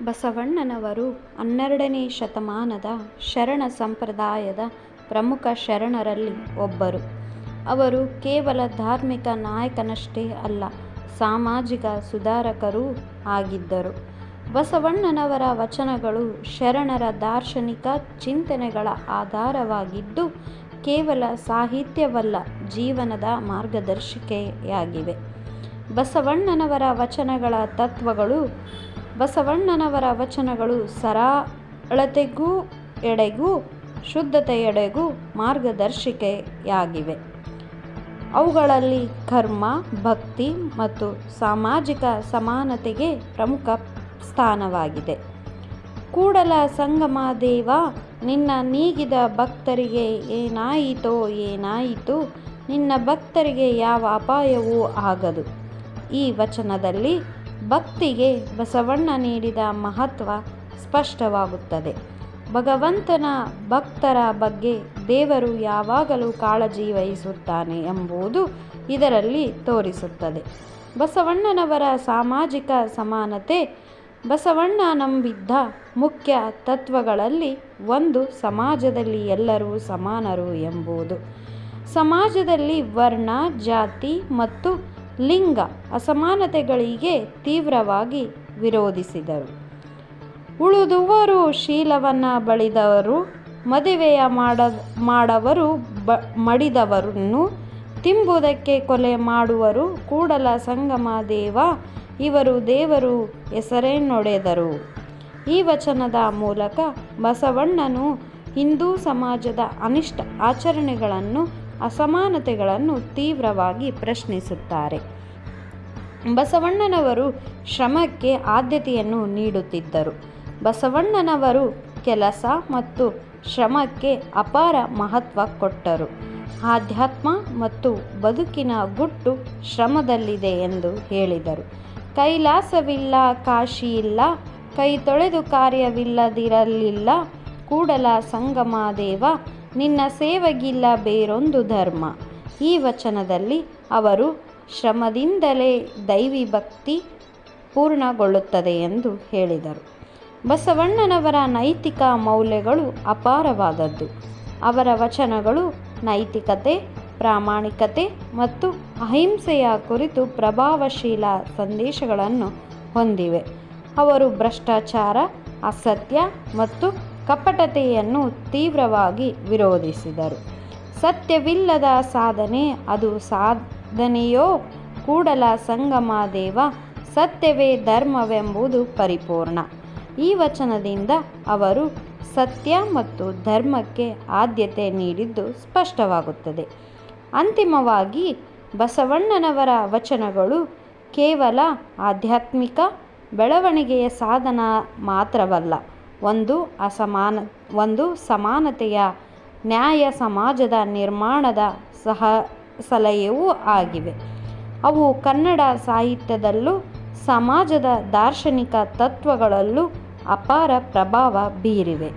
ಬಸವಣ್ಣನವರು 12ನೇ ಶತಮಾನದ ಶರಣ ಸಂಪ್ರದಾಯದ ಪ್ರಮುಖ ಶರಣರಲ್ಲಿ ಒಬ್ಬರು. ಅವರು ಕೇವಲ ಧಾರ್ಮಿಕ ನಾಯಕನಷ್ಟೇ ಅಲ್ಲ, ಸಾಮಾಜಿಕ ಸುಧಾರಕರೂ ಆಗಿದ್ದರು. ಬಸವಣ್ಣನವರ ವಚನಗಳು ಶರಣರ ದಾರ್ಶನಿಕ ಚಿಂತನೆಗಳ ಆಧಾರವಾಗಿದ್ದು, ಕೇವಲ ಸಾಹಿತ್ಯವಲ್ಲ, ಜೀವನದ ಮಾರ್ಗದರ್ಶಿಕೆಯಾಗಿವೆ. ಬಸವಣ್ಣನವರ ವಚನಗಳು ಸರಳತೆಗೂ ಎಡೆಗೂ ಶುದ್ಧತೆಯೆಡೆಗೂ ಮಾರ್ಗದರ್ಶಿಕೆಯಾಗಿವೆ. ಅವುಗಳಲ್ಲಿ ಕರ್ಮ, ಭಕ್ತಿ ಮತ್ತು ಸಾಮಾಜಿಕ ಸಮಾನತೆಗೆ ಪ್ರಮುಖ ಸ್ಥಾನವಾಗಿದೆ. ಕೂಡಲ ಸಂಗಮ ದೇವ, ನಿನ್ನ ನೀಗಿದ ಭಕ್ತರಿಗೆ ಏನಾಯಿತೋ ಏನಾಯಿತು, ನಿನ್ನ ಭಕ್ತರಿಗೆ ಯಾವ ಅಪಾಯವೂ ಆಗದು. ಈ ವಚನದಲ್ಲಿ ಭಕ್ತಿಗೆ ಬಸವಣ್ಣ ನೀಡಿದ ಮಹತ್ವ ಸ್ಪಷ್ಟವಾಗುತ್ತದೆ. ಭಗವಂತನ ಭಕ್ತರ ಬಗ್ಗೆ ದೇವರು ಯಾವಾಗಲೂ ಕಾಳಜಿ ವಹಿಸುತ್ತಾನೆ ಎಂಬುದು ಇದರಲ್ಲಿ ತೋರಿಸುತ್ತದೆ. ಬಸವಣ್ಣನವರ ಸಾಮಾಜಿಕ ಸಮಾನತೆ. ಬಸವಣ್ಣ ನಂಬಿದ್ದ ಮುಖ್ಯ ತತ್ವಗಳಲ್ಲಿ ಒಂದು ಸಮಾಜದಲ್ಲಿ ಎಲ್ಲರೂ ಸಮಾನರು ಎಂಬುದು. ಸಮಾಜದಲ್ಲಿ ವರ್ಣ, ಜಾತಿ ಮತ್ತು ಲಿಂಗ ಅಸಮಾನತೆಗಳಿಗೆ ತೀವ್ರವಾಗಿ ವಿರೋಧಿಸಿದರು. ಉಳಿದುವರು ಶೀಲವನ್ನು ಬಳಿದವರು, ಮದುವೆಯ ಮಾಡವರು ಮಡಿದವರನ್ನು ತಿಂಬುದಕ್ಕೆ ಕೊಲೆ ಮಾಡುವರು. ಕೂಡಲ ಸಂಗಮ ದೇವ, ಇವರು ದೇವರು ಹೆಸರನ್ನೊಡೆದರು. ಈ ವಚನದ ಮೂಲಕ ಬಸವಣ್ಣನು ಹಿಂದೂ ಸಮಾಜದ ಅನಿಷ್ಟ ಆಚರಣೆಗಳನ್ನು, ಅಸಮಾನತೆಗಳನ್ನು ತೀವ್ರವಾಗಿ ಪ್ರಶ್ನಿಸುತ್ತಾರೆ. ಬಸವಣ್ಣನವರು ಶ್ರಮಕ್ಕೆ ಆದ್ಯತೆಯನ್ನು ನೀಡುತ್ತಿದ್ದರು. ಬಸವಣ್ಣನವರು ಕೆಲಸ ಮತ್ತು ಶ್ರಮಕ್ಕೆ ಅಪಾರ ಮಹತ್ವ ಕೊಟ್ಟರು. ಆಧ್ಯಾತ್ಮ ಮತ್ತು ಬದುಕಿನ ಗುಟ್ಟು ಶ್ರಮದಲ್ಲಿದೆ ಎಂದು ಹೇಳಿದರು. ಕೈಲಾಸವಿಲ್ಲ, ಕಾಶಿಯಿಲ್ಲ, ಕೈ ತೊಳೆದು ಕಾರ್ಯವಿಲ್ಲದಿರಲಿಲ್ಲ. ಕೂಡಲ ಸಂಗಮ ದೇವ, ನಿನ್ನ ಸೇವೆಗಿಲ್ಲ ಬೇರೊಂದು ಧರ್ಮ. ಈ ವಚನದಲ್ಲಿ ಅವರು ಶ್ರಮದಿಂದಲೇ ದೈವಿ ಭಕ್ತಿ ಪೂರ್ಣಗೊಳ್ಳುತ್ತದೆ ಎಂದು ಹೇಳಿದರು. ಬಸವಣ್ಣನವರ ನೈತಿಕ ಮೌಲ್ಯಗಳು ಅಪಾರವಾದದ್ದು. ಅವರ ವಚನಗಳು ನೈತಿಕತೆ, ಪ್ರಾಮಾಣಿಕತೆ ಮತ್ತು ಅಹಿಂಸೆಯ ಕುರಿತು ಪ್ರಭಾವಶೀಲ ಸಂದೇಶಗಳನ್ನು ಹೊಂದಿವೆ. ಅವರು ಭ್ರಷ್ಟಾಚಾರ, ಅಸತ್ಯ ಮತ್ತು ಕಪಟತೆಯನ್ನು ತೀವ್ರವಾಗಿ ವಿರೋಧಿಸಿದರು. ಸತ್ಯವಿಲ್ಲದ ಸಾಧನೆ ಅದು ಸಾಧನೆಯೋ? ಕೂಡಲ ಸಂಗಮ ದೇವ, ಸತ್ಯವೇ ಧರ್ಮವೆಂಬುದು ಪರಿಪೂರ್ಣ. ಈ ವಚನದಿಂದ ಅವರು ಸತ್ಯ ಮತ್ತು ಧರ್ಮಕ್ಕೆ ಆದ್ಯತೆ ನೀಡಿದ್ದು ಸ್ಪಷ್ಟವಾಗುತ್ತದೆ. ಅಂತಿಮವಾಗಿ ಬಸವಣ್ಣನವರ ವಚನಗಳು ಕೇವಲ ಆಧ್ಯಾತ್ಮಿಕ ಬೆಳವಣಿಗೆಯ ಸಾಧನ ಮಾತ್ರವಲ್ಲ, ಒಂದು ಸಮಾನತೆಯ, ನ್ಯಾಯ ಸಮಾಜದ ನಿರ್ಮಾಣದ ಸಲಹೆಯೂ ಆಗಿವೆ. ಅವು ಕನ್ನಡ ಸಾಹಿತ್ಯದಲ್ಲೂ ಸಮಾಜದ ದಾರ್ಶನಿಕ ತತ್ವಗಳಲ್ಲೂ ಅಪಾರ ಪ್ರಭಾವ ಬೀರಿವೆ.